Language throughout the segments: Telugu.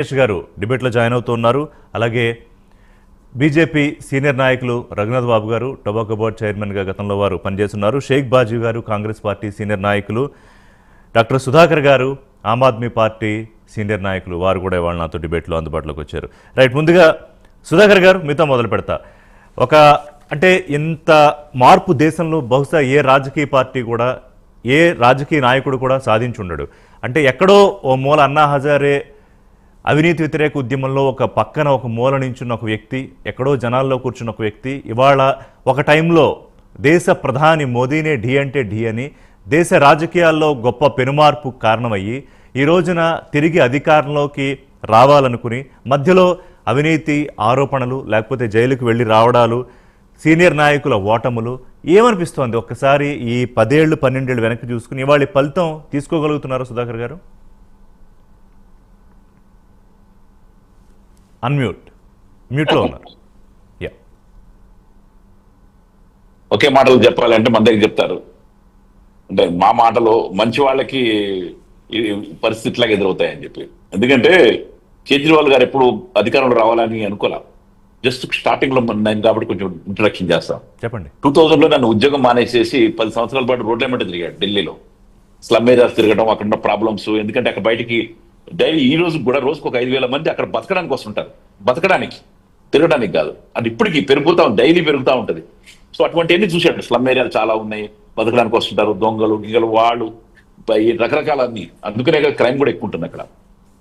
నగేష్ గారు డిబేట్లో జాయిన్ అవుతున్నారు. అలాగే బీజేపీ సీనియర్ నాయకులు రఘునాథ్ బాబు గారు టొబాకో బోర్డ్ చైర్మన్గా గతంలో వారు పనిచేస్తున్నారు. షేక్ బాజీ గారు కాంగ్రెస్ పార్టీ సీనియర్ నాయకులు, డాక్టర్ సుధాకర్ గారు ఆమ్ ఆద్మీ పార్టీ సీనియర్ నాయకులు, వారు కూడా ఇవాళ నాతో డిబేట్లో అందుబాటులోకి వచ్చారు. రైట్, ముందుగా సుధాకర్ గారు మీతో మొదలు పెడతా. అంటే ఇంత మార్పు దేశంలో బహుశా ఏ రాజకీయ పార్టీ కూడా, ఏ రాజకీయ నాయకుడు కూడా సాధించుండడు. అంటే ఎక్కడో ఓ మూల అన్నా హజారే అవినీతి వ్యతిరేక ఉద్యమంలో ఒక పక్కన ఒక మూల నించున్న ఒక వ్యక్తి, ఎక్కడో జనాల్లో కూర్చున్న ఒక వ్యక్తి ఇవాళ ఒక టైంలో దేశ ప్రధాని మోదీనే ఢీ అంటే ఢీ అని దేశ రాజకీయాల్లో గొప్ప పెనుమార్పు కారణమయ్యి ఈ రోజున తిరిగి అధికారంలోకి రావాలనుకుని మధ్యలో అవినీతి ఆరోపణలు, లేకపోతే జైలుకు వెళ్ళి రావడాలు, సీనియర్ నాయకుల ఓటములు, ఏమనిపిస్తోంది ఒక్కసారి ఈ 10 ఏళ్ళు 12 ఏళ్ళు వెనక్కి చూసుకుని ఇవాళ ఫలితం తీసుకోగలుగుతున్నారు సుధాకర్ గారు? మ్యూట్లో ఉన్నారు. ఒకే మాటలు చెప్పాలంటే మన దగ్గర చెప్తారు. అంటే మా మాటలు మంచి వాళ్ళకి పరిస్థితిలాగా ఎదురవుతాయని చెప్పి. ఎందుకంటే కేజ్రీవాల్ గారు ఎప్పుడు అధికారంలో రావాలని అనుకోలే. జస్ట్ స్టార్టింగ్ లో నేను కాబట్టి కొంచెం ఇంట్రడక్షన్ చేస్తాం. చెప్పండి. 2000లో నన్ను ఉద్యోగం మానేసేసి 10 సంవత్సరాల పాటు రోడ్ల వెంట తిరిగాడు. ఢిల్లీలో స్లమ్ ఏరియాస్ తిరగడం, అక్కడ ఉన్న ప్రాబ్లమ్స్. ఎందుకంటే అక్కడ బయటికి డైలీ ఈ రోజు కూడా రోజుకు ఒక 5,000 మంది అక్కడ బతకడానికి వస్తుంటారు. బతకడానికి, తిరగడానికి కాదు. అది ఇప్పటికీ డైలీ పెరుగుతూ ఉంటుంది. సో అటువంటివన్నీ చూశాడు. స్లమ్ ఏరియాలు చాలా ఉన్నాయి, బతకడానికి వస్తుంటారు. దొంగలు గింగలు వాళ్ళు రకరకాలన్నీ. అందుకనే క్రైమ్ కూడా ఎక్కువ ఉంటుంది అక్కడ.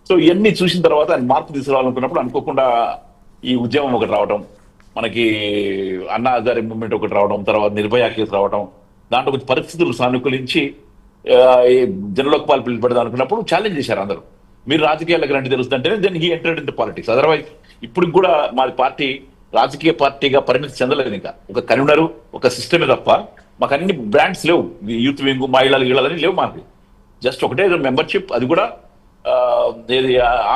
సో ఇవన్నీ చూసిన తర్వాత ఆయన మార్పు తీసుకురావాలనుకున్నప్పుడు అనుకోకుండా ఈ ఉద్యమం ఒకటి రావడం, మనకి అన్నా హజారే మూవ్మెంట్ ఒకటి రావడం, తర్వాత నిర్భయ కేసు రావడం, దాంట్లో కొంచెం పరిస్థితులు సానుకూలించి జనలోక్పాల్ పిలుపెడదాం అనుకున్నప్పుడు ఛాలెంజ్ చేశారు అందరూ. మీరు రాజకీయాలకు రండి తెలుస్తుంటే then he entered into politics. Otherwise ఇప్పుడు కూడా మాది పార్టీ రాజకీయ పార్టీగా పరిమితి చెందలేదు. ఇంకా ఒక కన్వీనరు, ఒక సిస్టమే తప్ప మాకు అన్ని బ్రాండ్స్ లేవు. యూత్ వింగ్, మహిళలు గీళలని లేవు మాకు. జస్ట్ ఒకటే మెంబర్షిప్, అది కూడా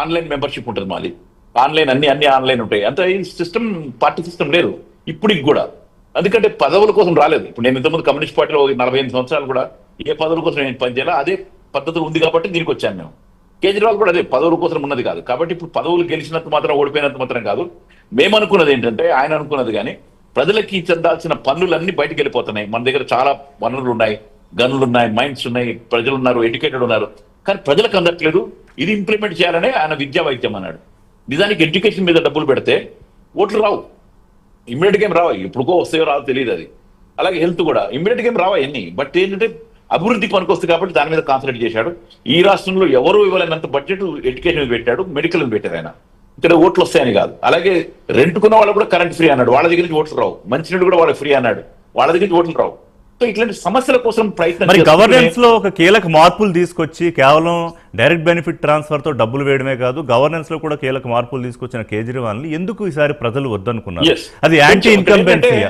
ఆన్లైన్ మెంబర్షిప్ ఉంటుంది మాది. ఆన్లైన్ అన్ని ఆన్లైన్ ఉంటాయి. అంత ఈ సిస్టమ్, పార్టీ సిస్టమ్ లేదు ఇప్పటికి కూడా. ఎందుకంటే పదవుల కోసం రాలేదు. ఇప్పుడు నేను ఇంతకుముందు కమ్యూనిస్ట్ పార్టీలో 48 సంవత్సరాలు కూడా ఏ పదవుల కోసం నేను పనిచేయాలా, అదే పద్ధతి ఉంది కాబట్టి దీనికి వచ్చాను మేము. కేజ్రీవాల్ కూడా అదే పదవుల కోసం ఉన్నది కాదు. కాబట్టి ఇప్పుడు పదవులు గెలిచినంత మాత్రం, ఓడిపోయినంత మాత్రం కాదు. మేము అనుకున్నది ఏంటంటే, ఆయన అనుకున్నది కానీ ప్రజలకి చెందాల్సిన పన్నులన్నీ బయటకు వెళ్ళిపోతున్నాయి. మన దగ్గర చాలా వనరులు ఉన్నాయి, గనులు ఉన్నాయి, మైండ్స్ ఉన్నాయి, ప్రజలు ఉన్నారు, ఎడ్యుకేటెడ్ ఉన్నారు. కానీ ప్రజలకు అందట్లేదు. ఇది ఇంప్లిమెంట్ చేయాలనే ఆయన విద్యా వైద్యం అన్నాడు. నిజానికి ఎడ్యుకేషన్ మీద డబ్బులు పెడితే ఓట్లు రావు, ఇమ్మీడియట్గా ఏం రావు. ఎప్పుడుకో వస్తాయో రావు తెలియదు అది. అలాగే హెల్త్ కూడా ఇమ్మీడియట్గా ఏం రావు అన్ని. బట్ ఏంటంటే అభివృద్ధి పనికొస్తుంది కాబట్టి దాని మీద కాన్సన్ట్రేట్ చేశాడు. ఈ రాష్ట్రంలో ఎవరు ఇవ్వలేనంత బడ్జెట్ ఎడ్యుకేషన్ పెట్టాడు, మెడికల్ పెట్టారు ఆయన. ఇక్కడ ఓట్లు వస్తాయని కాదు. అలాగే రెంట్కున్న వాళ్ళు కూడా కరెంట్ ఫ్రీ అన్నాడు, వాళ్ళ దగ్గర నుంచి ఓట్లు రావు. మంచినీడు కూడా వాళ్ళకి ఫ్రీ అన్నాడు, వాళ్ళ దగ్గర నుంచి ఓట్లు రావు. సో ఇట్లాంటి సమస్యల కోసం ప్రయత్నం. గవర్నెన్స్ లో ఒక కీలక మార్పులు తీసుకొచ్చి కేవలం డైరెక్ట్ బెనిఫిట్ ట్రాన్స్ఫర్ తో డబ్బులు వేయడమే కాదు, గవర్నెన్స్ లో కూడా కీలక మార్పులు తీసుకొచ్చిన కేజ్రీవాల్ ని ఎందుకు ఈసారి ప్రజలు వద్దనుకున్నారు? అది యాంటీ ఇన్కంబెన్సీయా,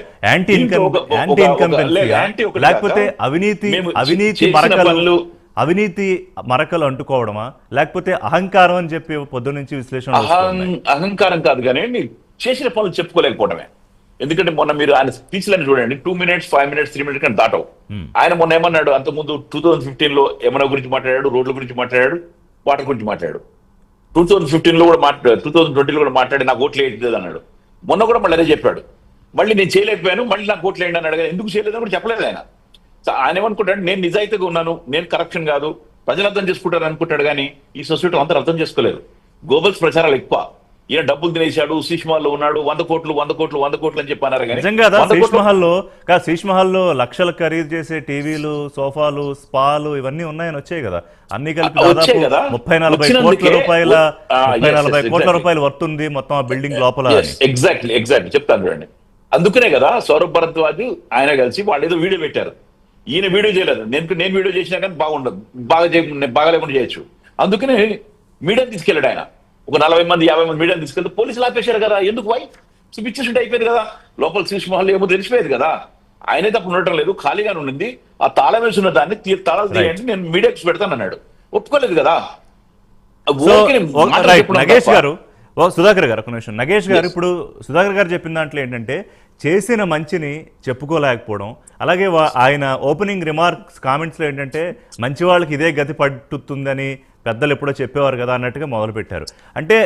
లేకపోతే అవినీతి మరకలు అంటుకోవడమా, లేకపోతే అహంకారం అని చెప్పి పొద్దు నుంచి విశ్లేషణ? అహంకారం కాదు కానీ చేసిన పనులు చెప్పుకోలేకపోవడమే. ఎందుకంటే మొన్న మీరు ఆయన స్పీచ్లను చూడండి, 2 minutes 5 minutes 3 minutes కానీ దాటవు. ఆయన మొన్న ఏమన్నాడు, అంతకుముందు 2015లో యమున గురించి మాట్లాడాడు, రోడ్ల గురించి మాట్లాడాడు, వాటర్ గురించి మాట్లాడాడు. 2015లో కూడా 2020లో కూడా మాట్లాడి నాకు ఓట్లు వేయట్లేదు అన్నాడు. మొన్న కూడా మళ్ళీ అదే చెప్పాడు. మళ్ళీ నేను చేయలేకపోయాను, మళ్ళీ నాకు ఓట్లు వేయండి అన్నాడు. ఎందుకు చేయలేదని కూడా చెప్పలేదు ఆయన. ఆయన ఏమనుకుంటాడు, నేను నిజాయితీగా ఉన్నాను, నేను కరప్షన్ కాదు, ప్రజలు అర్థం చేసుకుంటారు అనుకుంటాడు. కానీ ఈ సొసైటీ అందరూ అర్థం చేసుకోలేదు. గోబల్స్ ప్రచారాలు ఎక్కువ. ఈయన డబ్బులు తినేశాడు, శీష్ మహల్ లో ఉన్నాడు, 100 కోట్లు అని చెప్పన్నారు. శీష్ మహల్ లో లక్షలు ఖరీదు చేసే టీవీలు, సోఫాలు, స్పాలు ఇవన్నీ ఉన్నాయని వచ్చాయి కదా. అన్ని కలిపి దాదాపు 30-40 కోట్ల రూపాయలు వర్తుంది మొత్తం ఆ బిల్డింగ్ లోపల. ఎగ్జాక్ట్లీ చెప్తాను చూడండి. అందుకనే కదా సౌరభ్ భరద్వాజ్ ఆయన కలిసి వాళ్ళు ఏదో వీడియో పెట్టారు. ఈయన వీడియో చేయలేదు. నేను వీడియో చేసినా కానీ బాగుండదు, బాగా లేకుండా చేయొచ్చు. అందుకనే మీడియా తీసుకెళ్ళాడు ఆయన. ఒక 40 మంది 50 మంది మీడియాని తీసుకెళ్తే పోలీసులు ఆపేశారు కదా. ఎందుకు చూపించేసి అయిపోయింది కదా. లోపల శీష్ మహల్ ఏమో తెలిసిపోయేది కదా. ఆయనైతే అప్పుడు ఉండటం లేదు, ఖాళీగానే ఉండింది. ఆ తాళం వేసున్న దాన్ని తాళాలు తీయండి, నేను మీడియాకి పెడతాను అన్నాడు. ఒప్పుకోలేదు కదా. నగేష్ గారు, సుధాకర్ గారు ఒక నిమిషం. నగేష్ గారు, ఇప్పుడు సుధాకర్ గారు చెప్పిన దాంట్లో ఏంటంటే చేసిన మంచిని చెప్పుకోలేకపోవడం, అలాగే ఆయన ఓపెనింగ్ రిమార్క్స్ కామెంట్స్లో ఏంటంటే మంచి వాళ్ళకి ఇదే గతి పట్టుతుందని పెద్దలు ఎప్పుడో చెప్పేవారు కదా అన్నట్టుగా మొదలుపెట్టారు. అంటే